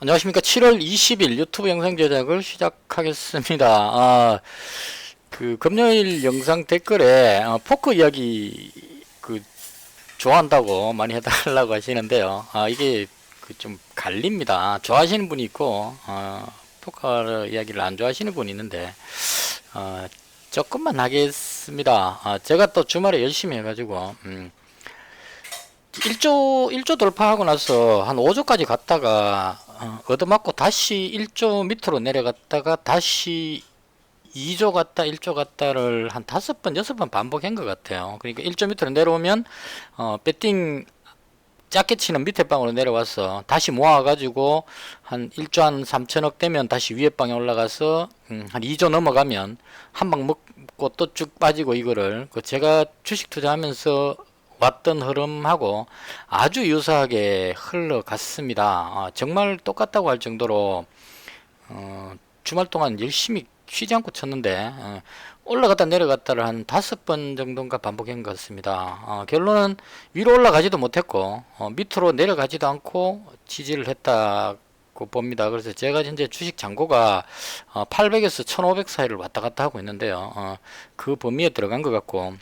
안녕하십니까. 7월 20일 유튜브 영상 제작을 시작하겠습니다. 금요일 영상 댓글에 포크 이야기 좋아한다고 많이 해달라고 하시는데요. 이게 좀 갈립니다. 좋아하시는 분이 있고, 포크 이야기를 안 좋아하시는 분이 있는데, 조금만 하겠습니다. 제가 또 주말에 열심히 해가지고, 1조 돌파하고 나서 한 5조까지 갔다가 얻어맞고 다시 1조 밑으로 내려갔다가 다시 2조 갔다 1조 갔다를 한 5번 6번 반복한 것 같아요. 그러니까 1조 밑으로 내려오면 배팅 작게 치는 밑에 방으로 내려와서 다시 모아가지고 한 1조 한 3천억 되면 다시 위에 방에 올라가서 한 2조 넘어가면 한 방 먹고 또 쭉 빠지고, 이거를 제가 주식 투자하면서 왔던 흐름하고 아주 유사하게 흘러갔습니다. 정말 똑같다고 할 정도로 주말 동안 열심히 쉬지 않고 쳤는데 올라갔다 내려갔다를 한 5번 정도인가 반복한 것 같습니다. 결론은 위로 올라가지도 못했고 밑으로 내려가지도 않고 지지를 했다고 봅니다. 그래서 제가 현재 주식 잔고가 800에서 1500 사이를 왔다 갔다 하고 있는데요. 그 범위에 들어간 것 같고,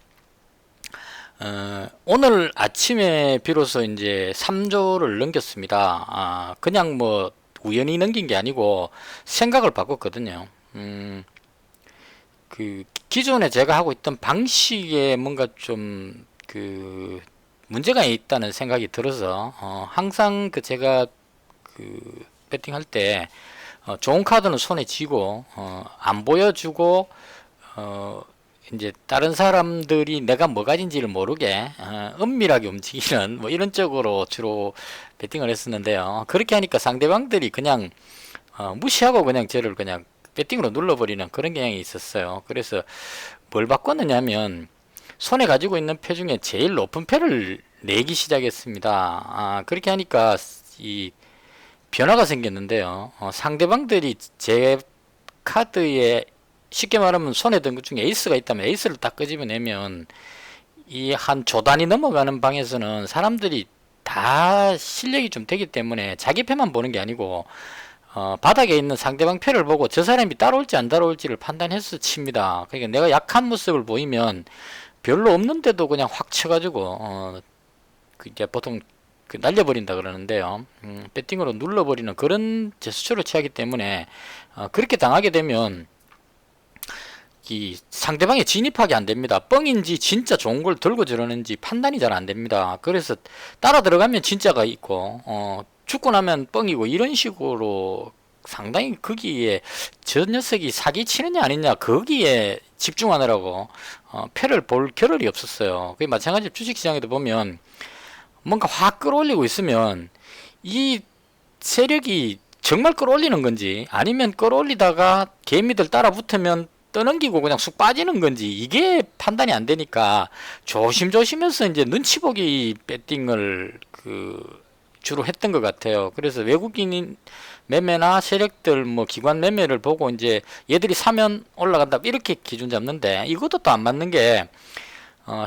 오늘 아침에 비로소 이제 3조를 넘겼습니다. 그냥 뭐 우연히 넘긴 게 아니고 생각을 바꿨거든요. 기존에 제가 하고 있던 방식에 뭔가 좀 문제가 있다는 생각이 들어서 항상 제가 배팅할 때 좋은 카드는 손에 쥐고 안 보여주고 이제 다른 사람들이 내가 뭐 가진지를 모르게 은밀하게 움직이는 뭐 이런 쪽으로 주로 배팅을 했었는데요. 그렇게 하니까 상대방들이 그냥 무시하고 그냥 저를 그냥 배팅으로 눌러버리는 그런 경향이 있었어요. 그래서 뭘 바꿨느냐면 손에 가지고 있는 표 중에 제일 높은 표를 내기 시작했습니다. 그렇게 하니까 이 변화가 생겼는데요. 상대방들이 제 카드에 쉽게 말하면 손에 든 것 중에 에이스가 있다면 에이스를 딱 끄집어내면 이 한 조 단위 넘어가는 방에서는 사람들이 다 실력이 좀 되기 때문에 자기 패만 보는 게 아니고 바닥에 있는 상대방 패를 보고 저 사람이 따라올지 안 따라올지를 판단해서 칩니다. 그러니까 내가 약한 모습을 보이면 별로 없는데도 그냥 확 쳐가지고 이제 보통 날려버린다 그러는데요. 배팅으로 눌러버리는 그런 제스처를 취하기 때문에 그렇게 당하게 되면 이 상대방에 진입하기 안 됩니다. 뻥인지 진짜 좋은 걸 들고 저러는지 판단이 잘 안 됩니다. 그래서 따라 들어가면 진짜가 있고 죽고 나면 뻥이고, 이런 식으로 상당히 거기에 저 녀석이 사기 치느냐 아니냐 거기에 집중하느라고 패를 볼 겨를이 없었어요. 그게 마찬가지로 주식시장에도 보면 뭔가 확 끌어올리고 있으면 이 세력이 정말 끌어올리는 건지 아니면 끌어올리다가 개미들 따라 붙으면 떠넘기고 그냥 쑥 빠지는 건지 이게 판단이 안 되니까 조심조심해서 이제 눈치 보기 배팅을 주로 했던 것 같아요. 그래서 외국인 매매나 세력들 뭐 기관 매매를 보고 이제 얘들이 사면 올라간다 이렇게 기준 잡는데, 이것도 또 안 맞는 게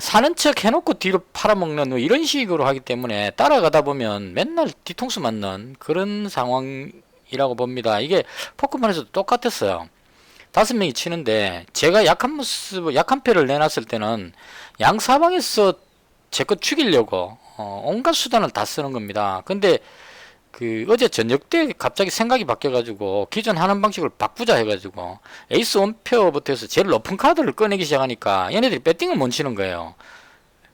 사는 척 해놓고 뒤로 팔아먹는 뭐 이런 식으로 하기 때문에 따라가다 보면 맨날 뒤통수 맞는 그런 상황이라고 봅니다. 이게 포크만에서도 똑같았어요. 5명이 치는데 제가 약한 모습, 약한 패를 내놨을 때는 양사방에서 제 것 죽이려고 온갖 수단을 다 쓰는 겁니다. 근데 어제 저녁 때 갑자기 생각이 바뀌어가지고 기존 하는 방식을 바꾸자 해가지고 에이스 원페어부터 해서 제일 높은 카드를 꺼내기 시작하니까 얘네들이 배팅을 못 치는 거예요.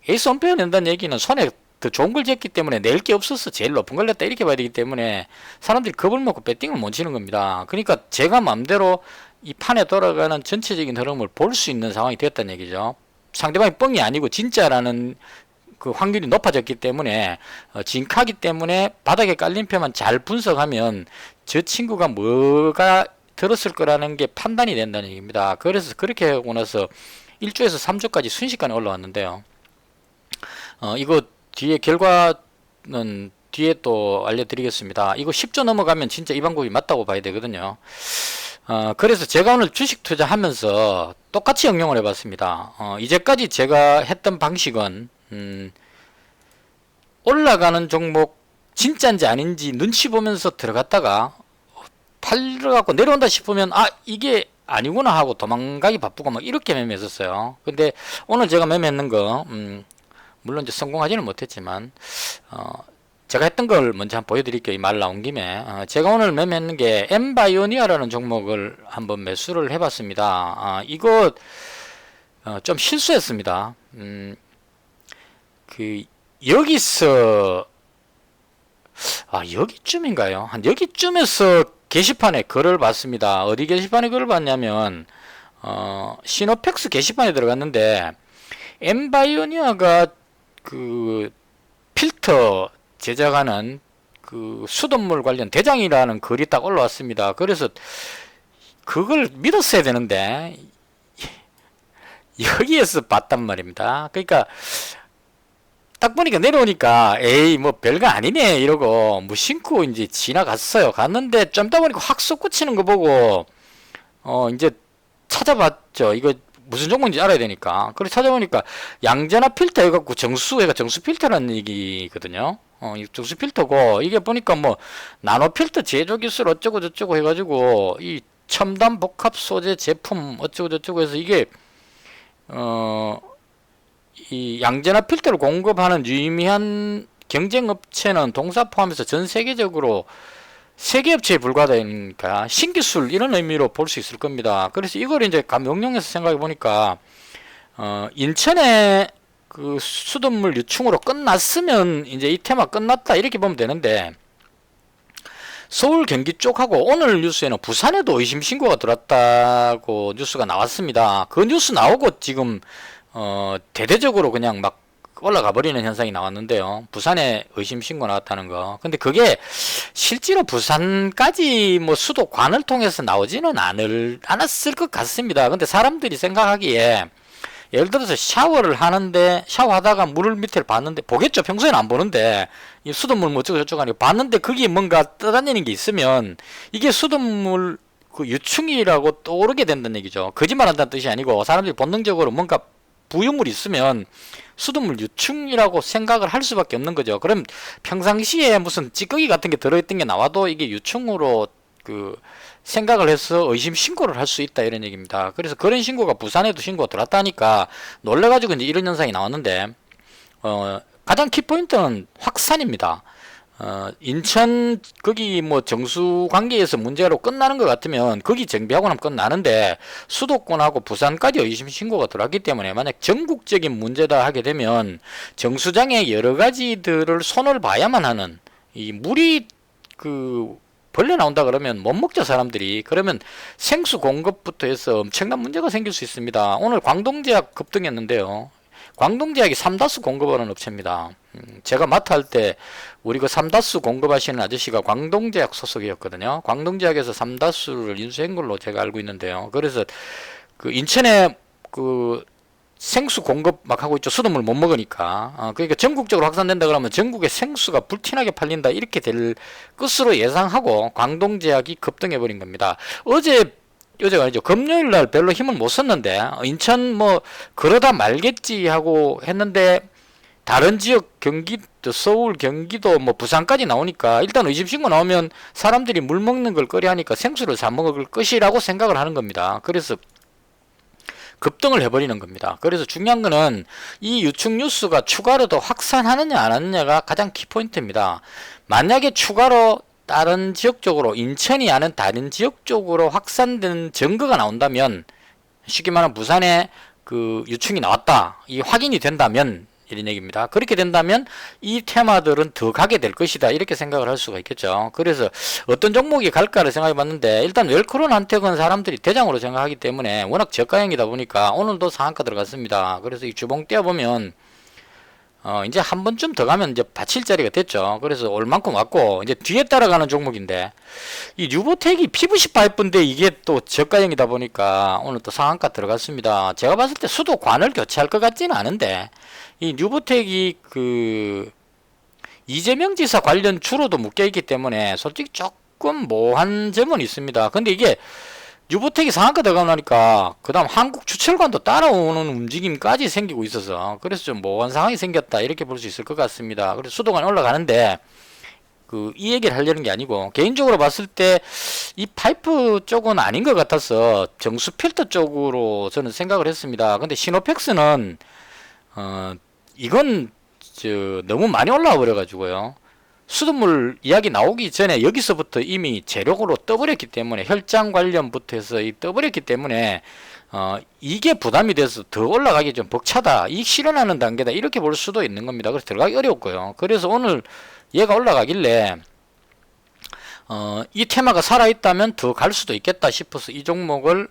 에이스 원페어 낸다는 얘기는 손에 더 좋은 걸 졌기 때문에 낼 게 없어서 제일 높은 걸 냈다 이렇게 봐야 되기 때문에 사람들이 겁을 먹고 배팅을 못 치는 겁니다. 그러니까 제가 마음대로 이 판에 돌아가는 전체적인 흐름을 볼 수 있는 상황이 되었다는 얘기죠. 상대방이 뻥이 아니고 진짜라는 그 확률이 높아졌기 때문에 진카기 때문에 바닥에 깔린 표만 잘 분석하면 저 친구가 뭐가 들었을 거라는 게 판단이 된다는 얘기입니다. 그래서 그렇게 하고 나서 1조에서 3조까지 순식간에 올라왔는데요. 이거 뒤에 결과는 뒤에 또 알려드리겠습니다. 이거 10조 넘어가면 진짜 이 방법이 맞다고 봐야 되거든요. 그래서 제가 오늘 주식 투자하면서 똑같이 응용을 해봤습니다. 이제까지 제가 했던 방식은 올라가는 종목 진짜인지 아닌지 눈치 보면서 들어갔다가 팔려갖고 내려온다 싶으면 아 이게 아니구나 하고 도망가기 바쁘고 막 이렇게 매매했었어요. 근데 오늘 제가 매매했는 거 물론 이제 성공하지는 못했지만 제가 했던 걸 먼저 한번 보여드릴게요. 이 말 나온 김에 제가 오늘 매매했는 게 엠바이오니아라는 종목을 한번 매수를 해봤습니다. 이거 좀 실수했습니다. 그 여기서 여기쯤인가요? 한 여기쯤에서 게시판에 글을 봤습니다. 어디 게시판에 글을 봤냐면 시노펙스 게시판에 들어갔는데 엠바이오니아가 그 필터 제작하는 그 수돗물 관련 대장이라는 글이 딱 올라왔습니다. 그래서 그걸 믿었어야 되는데 여기에서 봤단 말입니다. 그러니까 딱 보니까 내려오니까 에이 뭐 별거 아니네 이러고 무심코 이제 지나갔어요. 갔는데 좀 이따 보니까 확 솟구치는 거 보고 이제 찾아봤죠. 이거 무슨 종목인지 알아야 되니까. 그래서 찾아보니까 양전압 필터 해갖고 정수 필터라는 얘기거든요. 이 정수 필터고 이게 보니까 뭐 나노 필터 제조 기술 어쩌고 저쩌고 해가지고 이 첨단 복합 소재 제품 어쩌고 저쩌고 해서 이게 이 양전압 필터를 공급하는 유의미한 경쟁 업체는 동사 포함해서 전 세계적으로 세계 업체에 불과하니까 신기술 이런 의미로 볼 수 있을 겁니다. 그래서 이걸 이제 명령해서 생각해 보니까 인천에 그 수돗물 유충으로 끝났으면 이제 이 테마 끝났다 이렇게 보면 되는데 서울 경기 쪽하고 오늘 뉴스에는 부산에도 의심 신고가 들어왔다고 뉴스가 나왔습니다. 그 뉴스 나오고 지금 대대적으로 그냥 막 올라가 버리는 현상이 나왔는데요. 부산에 의심 신고 나왔다는 거. 근데 그게 실제로 부산까지 뭐 수도관을 통해서 나오지는 않았을 것 같습니다. 근데 사람들이 생각하기에 예를 들어서 샤워를 하는데 샤워하다가 물을 밑에 봤는데 보겠죠. 평소에는 안 보는데 이 수돗물 뭐 어쩌고 저쩌고 하니까 봤는데 거기에 뭔가 떠다니는 게 있으면 이게 수돗물 그 유충이라고 떠오르게 된다는 얘기죠. 거짓말한다는 뜻이 아니고 사람들이 본능적으로 뭔가 부유물이 있으면 수돗물 유충이라고 생각을 할 수밖에 없는 거죠. 그럼 평상시에 무슨 찌꺼기 같은 게 들어있던 게 나와도 이게 유충으로 그 생각을 해서 의심 신고를 할 수 있다 이런 얘기입니다. 그래서 그런 신고가 부산에도 신고가 들어왔다니까 놀래가지고 이제 이런 현상이 나왔는데 가장 키포인트는 확산입니다. 인천 거기 뭐 정수 관계에서 문제로 끝나는 것 같으면 거기 정비하고 나면 끝나는데 수도권하고 부산까지 의심 신고가 들어왔기 때문에 만약 전국적인 문제다 하게 되면 정수장에 여러 가지들을 손을 봐야만 하는 이 물이 그 벌레 나온다 그러면 못 먹죠 사람들이. 그러면 생수 공급부터 해서 엄청난 문제가 생길 수 있습니다. 오늘 광동제약 급등했는데요. 광동제약이 삼다수 공급하는 업체입니다. 제가 마트 할 때 우리 그 삼다수 공급하시는 아저씨가 광동제약 소속이었거든요. 광동제약에서 삼다수를 인수한 걸로 제가 알고 있는데요. 그래서 그 인천에 그 생수 공급 막 하고 있죠. 수돗물 못 먹으니까. 그러니까 전국적으로 확산된다 그러면 전국에 생수가 불티나게 팔린다 이렇게 될 것으로 예상하고 광동제약이 급등해 버린 겁니다. 어제가 아니죠. 금요일 날 별로 힘을 못 썼는데 인천 뭐 그러다 말겠지 하고 했는데 다른 지역 경기도 서울 경기도 뭐 부산까지 나오니까 일단 의심신고 나오면 사람들이 물 먹는 걸 꺼려하니까 생수를 사 먹을 것이라고 생각을 하는 겁니다. 그래서 급등을 해버리는 겁니다. 그래서 중요한 거는 이 유충 뉴스가 추가로 더 확산하느냐 안 하느냐가 가장 키포인트입니다. 만약에 추가로 다른 지역 쪽으로 인천이 아닌 다른 지역 쪽으로 확산된 증거가 나온다면 쉽게 말하면 부산에 그 유충이 나왔다 이 확인이 된다면 이런 얘기입니다. 그렇게 된다면 이 테마들은 더 가게 될 것이다 이렇게 생각을 할 수가 있겠죠. 그래서 어떤 종목이 갈까를 생각해 봤는데 일단 웰크론 한택은 사람들이 대장으로 생각하기 때문에 워낙 저가형이다 보니까 오늘도 상한가 들어갔습니다. 그래서 이 주봉 떼어보면 이제 한 번쯤 더 가면 이제 받칠 자리가 됐죠. 그래서 올 만큼 왔고 이제 뒤에 따라가는 종목인데 이 뉴보텍이 PVC 파이프인데 이게 또 저가형이다 보니까 오늘 또 상한가 들어갔습니다. 제가 봤을 때 수도관을 교체할 것 같지는 않은데 이 뉴보텍이 그 이재명 지사 관련 주로도 묶여있기 때문에 솔직히 조금 모호한 점은 있습니다. 근데 이게 뉴보텍이 상한가 들어가고 나니까 그 다음 한국주철관도 따라오는 움직임까지 생기고 있어서 그래서 좀 모호한 상황이 생겼다 이렇게 볼 수 있을 것 같습니다. 그래서 수도관이 올라가는데 이 얘기를 하려는 게 아니고, 개인적으로 봤을 때 이 파이프 쪽은 아닌 것 같아서 정수 필터 쪽으로 저는 생각을 했습니다. 근데 시노펙스는 이건 너무 많이 올라와 버려 가지고요. 수돗물 이야기 나오기 전에 여기서부터 이미 재력으로 떠버렸기 때문에, 혈장 관련부터 해서 떠버렸기 때문에 이게 부담이 돼서 더 올라가기 좀 벅차다, 이익 실현하는 단계다, 이렇게 볼 수도 있는 겁니다. 그래서 들어가기 어려웠고요. 그래서 오늘 얘가 올라가길래 이 테마가 살아있다면 더 갈 수도 있겠다 싶어서 이 종목을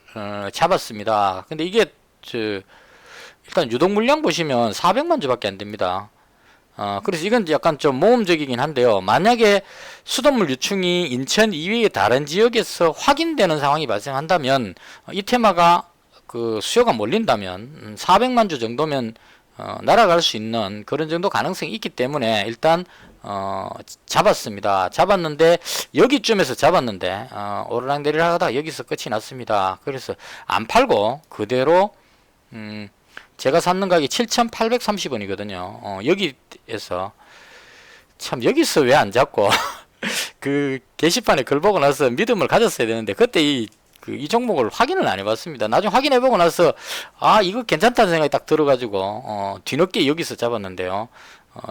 잡았습니다. 근데 이게 일단 유동 물량 보시면 400만 주밖에 안 됩니다. 그래서 이건 약간 좀 모험적이긴 한데요. 만약에 수돗물 유충이 인천 이외의 다른 지역에서 확인되는 상황이 발생한다면, 이 테마가 그 수요가 몰린다면 400만 주 정도면 날아갈 수 있는 그런 정도 가능성이 있기 때문에 일단 잡았습니다. 잡았는데 여기쯤에서 잡았는데 오르락내리락 하다가 여기서 끝이 났습니다. 그래서 안 팔고 그대로 제가 샀는 가격이 7,830원이거든요. 여기에서 참, 여기서 왜 안 잡고 그 게시판에 글 보고 나서 믿음을 가졌어야 되는데, 그때 이 종목을 확인을 안 해봤습니다. 나중에 확인해보고 나서 이거 괜찮다는 생각이 딱 들어가지고 뒤늦게 여기서 잡았는데요.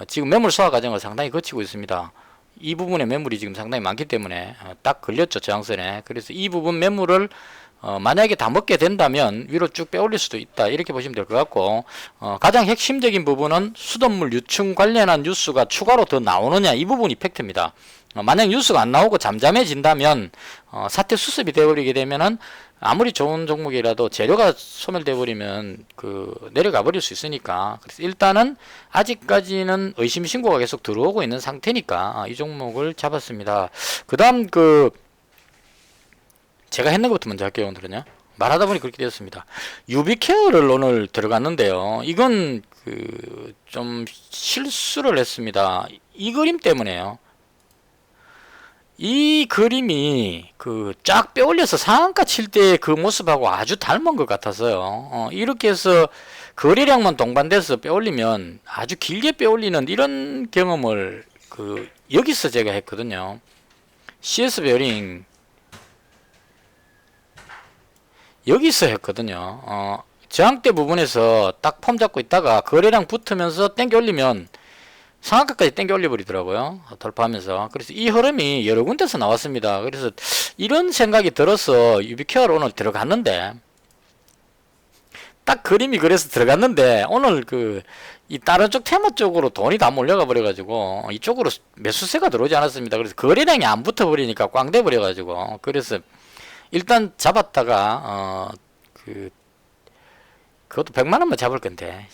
지금 매물 소화 과정을 상당히 거치고 있습니다. 이 부분에 매물이 지금 상당히 많기 때문에 딱 걸렸죠, 저항선에. 그래서 이 부분 매물을 만약에 다 먹게 된다면 위로 쭉 빼올릴 수도 있다, 이렇게 보시면 될 것 같고, 가장 핵심적인 부분은 수돗물 유충 관련한 뉴스가 추가로 더 나오느냐, 이 부분이 팩트입니다. 만약 뉴스가 안 나오고 잠잠해진다면 사태 수습이 되어버리게 되면은 아무리 좋은 종목이라도 재료가 소멸돼 버리면 내려가 버릴 수 있으니까, 그래서 일단은 아직까지는 의심 신고가 계속 들어오고 있는 상태니까 이 종목을 잡았습니다. 그 다음 제가 했는 것부터 먼저 할게요. 오늘은요, 말하다 보니 그렇게 되었습니다. 유비케어를 오늘 들어갔는데요, 이건 좀 실수를 했습니다. 이 그림 때문에요. 이 그림이 쫙 빼올려서 상한가 칠 때 그 모습하고 아주 닮은 것 같아서요. 이렇게 해서 거래량만 동반돼서 빼올리면 아주 길게 빼올리는 이런 경험을 여기서 제가 했거든요. CS 베어링 여기서 했거든요. 저항대 부분에서 딱 폼 잡고 있다가 거래량 붙으면서 땡겨 올리면 상한가까지 땡겨 올려버리더라고요, 돌파하면서. 그래서 이 흐름이 여러 군데서 나왔습니다. 그래서 이런 생각이 들어서 유비케어로 오늘 들어갔는데, 딱 그림이 그래서 들어갔는데, 오늘 이 다른 쪽 테마 쪽으로 돈이 다 몰려가 버려가지고 이쪽으로 매수세가 들어오지 않았습니다. 그래서 거래량이 안 붙어버리니까 꽝 돼버려가지고, 그래서 일단 잡았다가 그것도 100만원만 잡을 건데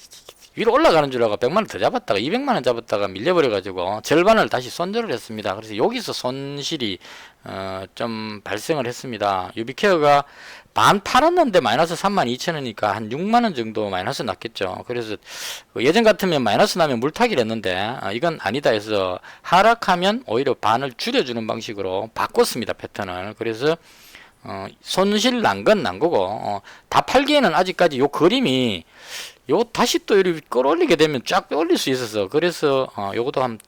위로 올라가는 줄 알고 100만원 더 잡았다가 200만원 잡았다가 밀려버려가지고 절반을 다시 손절을 했습니다. 그래서 여기서 손실이 좀 발생을 했습니다. 유비케어가 반 팔았는데 마이너스 32,000원이니까 한 6만원 정도 마이너스 났겠죠. 그래서 예전 같으면 마이너스 나면 물타기를 했는데 이건 아니다 해서 하락하면 오히려 반을 줄여주는 방식으로 바꿨습니다, 패턴을. 그래서 손실 난 건 난 거고, 다 팔기에는 아직까지 요 그림이 다시 또 이렇게 끌어올리게 되면 쫙 빼올릴 수 있어서, 그래서 요것도 한번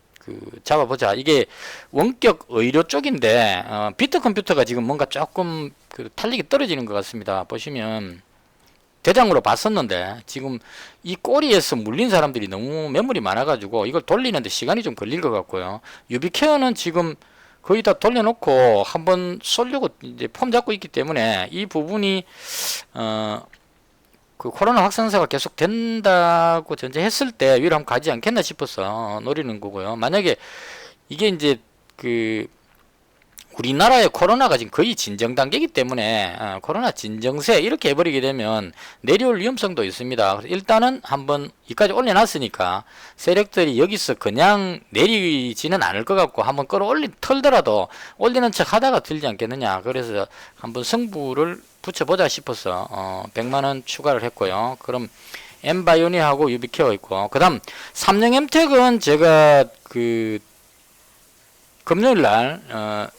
잡아보자. 이게 원격 의료 쪽인데 비트 컴퓨터가 지금 뭔가 조금 탄력이 떨어지는 것 같습니다. 보시면 대장으로 봤었는데 지금 이 꼬리에서 물린 사람들이 너무 매물이 많아가지고 이걸 돌리는데 시간이 좀 걸릴 것 같고요. 유비케어는 지금 거의 다 돌려놓고 한번 쏠려고 이제 폼 잡고 있기 때문에 이 부분이 코로나 확산세가 계속 된다고 전제했을 때 위로 한번 가지 않겠나 싶어서 노리는 거고요. 만약에 이게 이제 우리나라의 코로나가 지금 거의 진정 단계이기 때문에 코로나 진정세 이렇게 해버리게 되면 내려올 위험성도 있습니다. 그래서 일단은 한번 여기까지 올려놨으니까 세력들이 여기서 그냥 내리지는 않을 것 같고 한번 털더라도 올리는 척 하다가 들지 않겠느냐. 그래서 한번 승부를 붙여보자 싶어서 100만원 추가를 했고요. 그럼 엠바이오니하고 유비케어 있고, 그 다음 삼성엠텍은 제가 금요일날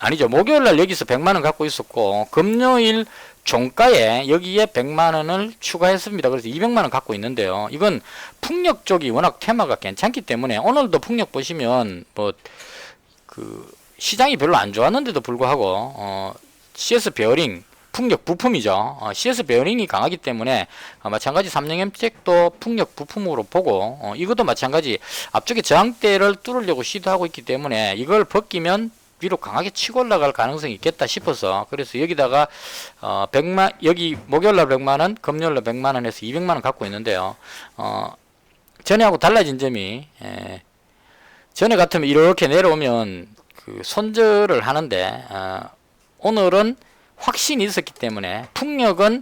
아니죠, 목요일날 여기서 100만원 갖고 있었고 금요일 종가에 여기에 100만원을 추가했습니다. 그래서 200만원 갖고 있는데요, 이건 풍력 쪽이 워낙 테마가 괜찮기 때문에 오늘도 풍력 보시면 그 시장이 별로 안 좋았는데도 불구하고 CS 베어링 풍력 부품이죠. CS 베어링이 강하기 때문에 마찬가지 삼성엠텍도 풍력 부품으로 보고 이것도 마찬가지 앞쪽에 저항대를 뚫으려고 시도하고 있기 때문에 이걸 벗기면 위로 강하게 치고 올라갈 가능성이 있겠다 싶어서 그래서 여기다가 100만 여기 목요일날 100만원 금요일날 100만원 해서 200만원 갖고 있는데요. 전에하고 달라진 점이 전에 같으면 이렇게 내려오면 그 손절을 하는데 오늘은 확신이 있었기 때문에 풍력은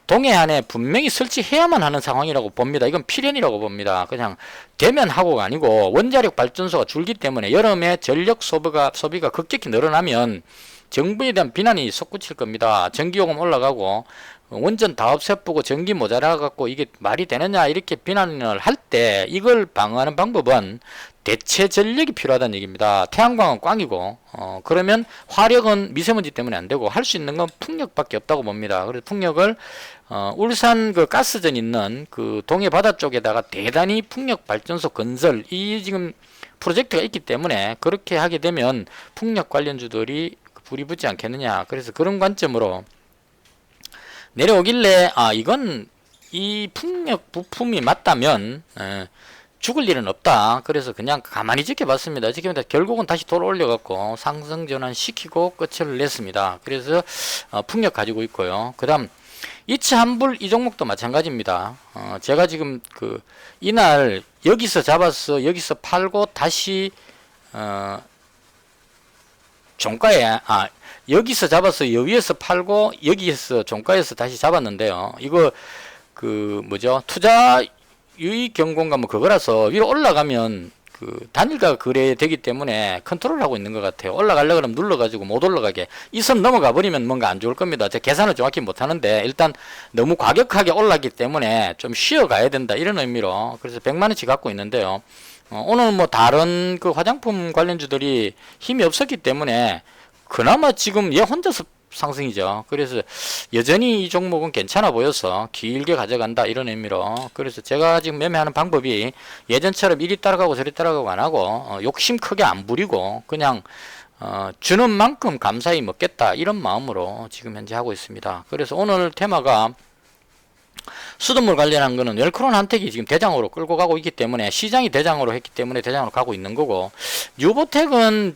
동해안에 분명히 설치해야만 하는 상황이라고 봅니다. 이건 필연이라고 봅니다. 그냥 되면 하고가 아니고 원자력 발전소가 줄기 때문에 여름에 전력 소비가 급격히 늘어나면 정부에 대한 비난이 솟구칠 겁니다. 전기요금 올라가고 원전 다 없애보고 전기 모자라갖고 이게 말이 되느냐 이렇게 비난을 할 때 이걸 방어하는 방법은 대체 전력이 필요하다는 얘기입니다. 태양광은 꽝이고 그러면 화력은 미세먼지 때문에 안 되고 할 수 있는 건 풍력밖에 없다고 봅니다. 그래서 풍력을 울산 그 가스전 있는 그 동해 바다 쪽에다가 대단히 풍력 발전소 건설 이 지금 프로젝트가 있기 때문에 그렇게 하게 되면 풍력 관련주들이 불이 붙지 않겠느냐. 그래서 그런 관점으로 내려오길래 이건 이 풍력 부품이 맞다면 죽을 일은 없다. 그래서 그냥 가만히 지켜봤습니다. 지켜봤는데 결국은 다시 돌아올려 갖고 상승 전환 시키고 끝을 냈습니다. 그래서 풍력 가지고 있고요. 그 다음 이차한불 이 종목도 마찬가지입니다. 제가 지금 그 이날 여기서 잡아서 여기서 팔고 다시 종가에 여기서 잡아서 여기에서 팔고 여기에서 종가에서 다시 잡았는데요. 이거 그 뭐죠? 투자 유익 경고인가 뭐 그거라서 위로 올라가면 그 단일가 거래되기 때문에 컨트롤하고 있는 것 같아요. 올라가려고 그러면 눌러가지고 못 올라가게 이 선 넘어가 버리면 뭔가 안 좋을 겁니다. 제가 계산을 정확히 못하는데 일단 너무 과격하게 올랐기 때문에 좀 쉬어가야 된다 이런 의미로 그래서 100만원치 갖고 있는데요. 오늘 뭐 다른 그 화장품 관련주들이 힘이 없었기 때문에 그나마 지금 얘 혼자서 상승이죠. 그래서 여전히 이 종목은 괜찮아 보여서 길게 가져간다 이런 의미로 그래서 제가 지금 매매하는 방법이 예전처럼 이리 따라가고 저리 따라가고 안 하고 욕심 크게 안 부리고 그냥 주는 만큼 감사히 먹겠다 이런 마음으로 지금 현재 하고 있습니다. 그래서 오늘 테마가 수돗물 관련한 거는 웰크론 한택이 지금 대장으로 끌고 가고 있기 때문에 시장이 대장으로 했기 때문에 대장으로 가고 있는 거고 유보텍은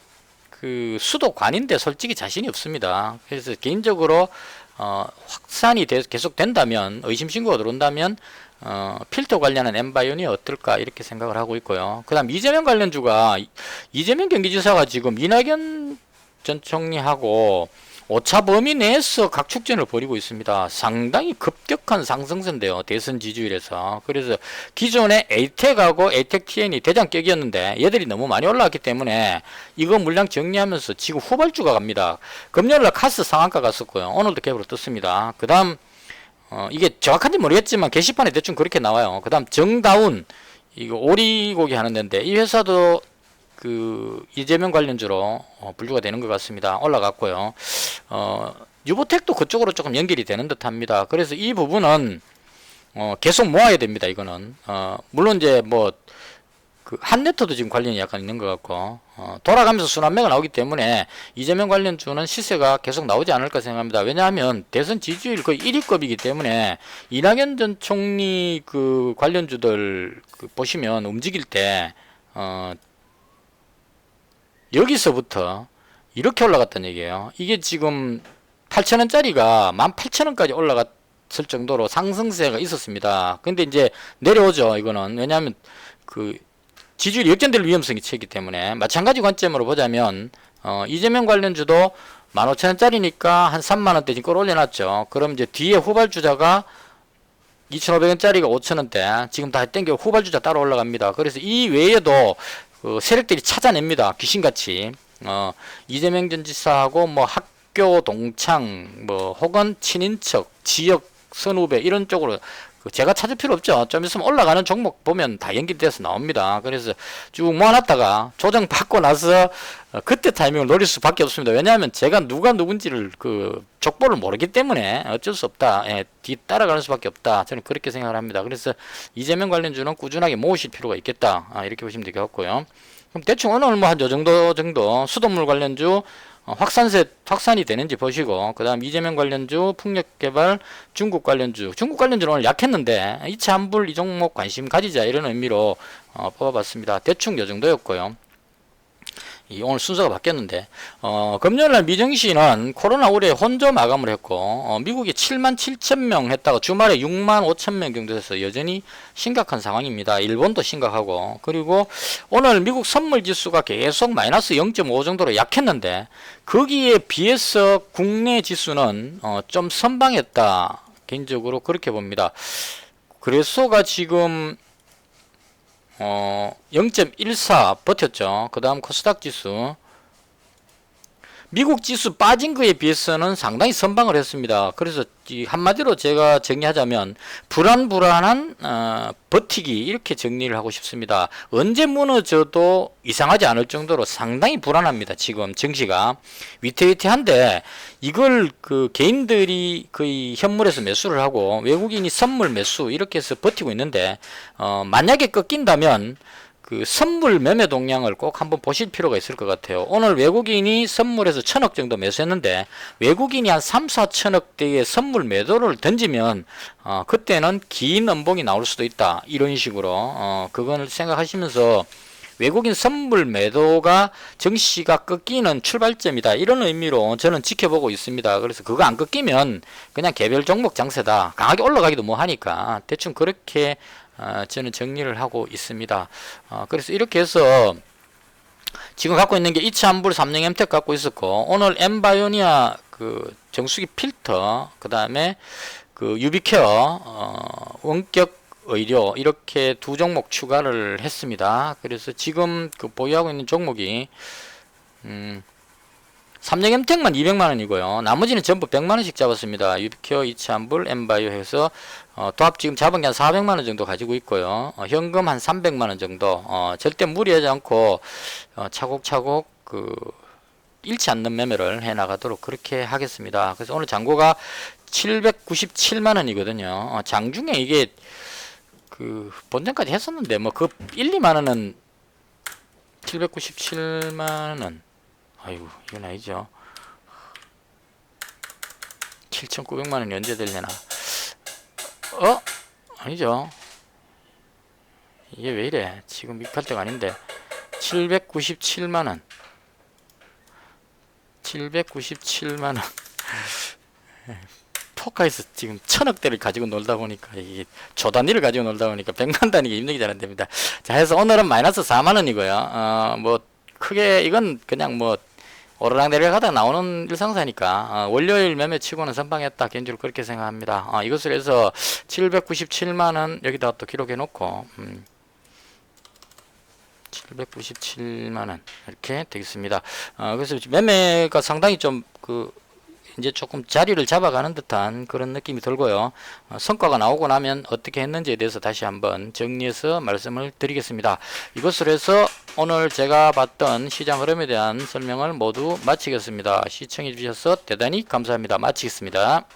그 수도관인데 솔직히 자신이 없습니다. 그래서 개인적으로 확산이 계속 된다면 의심신고가 들어온다면 필터 관련한 엠바이온이 어떨까 이렇게 생각을 하고 있고요. 그 다음 이재명 관련주가 이재명 경기지사가 지금 이낙연 전 총리하고 5차 범위 내에서 각축전을 벌이고 있습니다. 상당히 급격한 상승세인데요. 대선 지지율에서. 그래서 기존에 에이텍하고 에이텍TN이 대장격이었는데 얘들이 너무 많이 올라왔기 때문에 이거 물량 정리하면서 지금 후발주가 갑니다. 금요일날 카스 상한가 갔었고요. 오늘도 갭으로 떴습니다. 그 다음 이게 정확한지 모르겠지만 게시판에 대충 그렇게 나와요. 그 다음 정다운 이거 오리고기 하는 데인데 이 회사도 그 이재명 관련주로 분류가 되는 것 같습니다. 올라갔고요. 유보텍도 그쪽으로 조금 연결이 되는 듯 합니다. 그래서 이 부분은 계속 모아야 됩니다. 이거는 물론 이제 뭐 그 한네트도 지금 관련이 약간 있는 것 같고 돌아가면서 순환매가 나오기 때문에 이재명 관련주는 시세가 계속 나오지 않을까 생각합니다. 왜냐하면 대선 지지율 거의 1위급이기 때문에 이낙연 전 총리 그 관련주들 그 보시면 움직일 때 여기서부터 이렇게 올라갔다는 얘기예요. 이게 지금 8,000원짜리가 18,000원까지 올라갔을 정도로 상승세가 있었습니다. 근데 이제 내려오죠. 이거는 왜냐하면 그 지지율이 역전될 위험성이 있기 때문에 마찬가지 관점으로 보자면 이재명 관련주도 15,000원짜리니까 한 3만원대 지금 끌어올려놨죠. 그럼 이제 뒤에 후발주자가 2,500원짜리가 5,000원대 지금 다 땡겨 후발주자 따라 올라갑니다. 그래서 이 외에도 그 세력들이 찾아냅니다. 귀신같이 이재명 전 지사하고 뭐 학교 동창 뭐 혹은 친인척 지역 선후배 이런 쪽으로 제가 찾을 필요 없죠. 좀 있으면 올라가는 종목 보면 다 연결돼서 나옵니다. 그래서 쭉 모아놨다가 조정 받고 나서 그때 타이밍을 노릴 수밖에 없습니다. 왜냐하면 제가 누가 누군지를 그 족보를 모르기 때문에 어쩔 수 없다. 뒤 따라가는 수밖에 없다. 저는 그렇게 생각을 합니다. 그래서 이재명 관련주는 꾸준하게 모으실 필요가 있겠다. 이렇게 보시면 될 것 같고요. 그럼 대충 오늘 뭐 한 요 정도 수돗물 관련주 확산이 되는지 보시고, 그 다음 이재명 관련주, 풍력개발, 중국 관련주는 오늘 약했는데 이차 환불 이 종목 관심 가지자 이런 의미로 뽑아봤습니다. 대충 요 정도였고요. 오늘 순서가 바뀌었는데, 금요일날 미정시는 코로나 우려에 혼조 마감을 했고, 미국이 7만 7천 명 했다가 주말에 6만 5천 명 정도 돼서 여전히 심각한 상황입니다. 일본도 심각하고, 그리고 오늘 미국 선물 지수가 계속 마이너스 0.5 정도로 약했는데, 거기에 비해서 국내 지수는 좀 선방했다. 개인적으로 그렇게 봅니다. 그래서가 지금 0.14 버텼죠. 그 다음 코스닥 지수, 미국 지수 빠진 거에 비해서는 상당히 선방을 했습니다. 그래서 한마디로 제가 정리하자면 불안한 버티기, 이렇게 정리를 하고 싶습니다. 언제 무너져도 이상하지 않을 정도로 상당히 불안합니다. 지금 증시가 위태위태한데, 이걸 그 개인들이 거의 현물에서 매수를 하고 외국인이 선물 매수 이렇게 해서 버티고 있는데, 만약에 꺾인다면 그 선물 매매 동향을 꼭 한번 보실 필요가 있을 것 같아요. 오늘 외국인이 선물에서 1,000억 정도 매수했는데, 외국인이 한 3, 4천억 대의 선물 매도를 던지면 그때는 긴 음봉이 나올 수도 있다. 이런 식으로 그걸 생각하시면서 외국인 선물 매도가 증시가 꺾이는 출발점이다. 이런 의미로 저는 지켜보고 있습니다. 그래서 그거 안 꺾이면 그냥 개별 종목 장세다. 강하게 올라가기도 뭐 하니까 대충 그렇게 저는 정리를 하고 있습니다. 그래서 이렇게 해서 지금 갖고 있는 게 이차환불, 삼성엠텍 갖고 있었고, 오늘 엠바이오니아 그 정수기 필터, 그 다음에 그 유비케어, 원격 의료, 이렇게 두 종목 추가를 했습니다. 그래서 지금 그 보유하고 있는 종목이 삼성엠텍만 200만원이고요. 나머지는 전부 100만원씩 잡았습니다. 유비케어, 이차환불, 엠바이오 해서 도합 지금 잡은 게 한 400만원 정도 가지고 있고요. 현금 한 300만원 정도, 절대 무리하지 않고 차곡차곡 잃지 않는 매매를 해 나가도록 그렇게 하겠습니다. 그래서 오늘 잔고가 797만원이거든요. 장중에 이게 그 본전까지 했었는데 뭐 그 1, 2만원은 797만원, 아이고 이건 아니죠. 7,900만원이 언제 되려나. 아니죠. 이게 왜 이래. 지금 입할 때가 아닌데. 797만원 797만원 포카에서 지금 1,000억대를 가지고 놀다 보니까, 이게 조단위를 가지고 놀다 보니까 100만 단위가 입력이 잘 안됩니다. 자, 해서 오늘은 마이너스 4만원이고요. 뭐 크게 이건 그냥 뭐 오르락 내려가다 나오는 일상사니까 월요일 매매 치고는 선방했다. 개인적으로 그렇게 생각합니다. 이것을 해서 797만원 여기다 또 기록해 놓고 797만원 이렇게 되겠습니다. 그래서 매매가 상당히 좀 이제 조금 자리를 잡아가는 듯한 그런 느낌이 들고요. 성과가 나오고 나면 어떻게 했는지에 대해서 다시 한번 정리해서 말씀을 드리겠습니다. 이것으로 해서 오늘 제가 봤던 시장 흐름에 대한 설명을 모두 마치겠습니다. 시청해 주셔서 대단히 감사합니다. 마치겠습니다.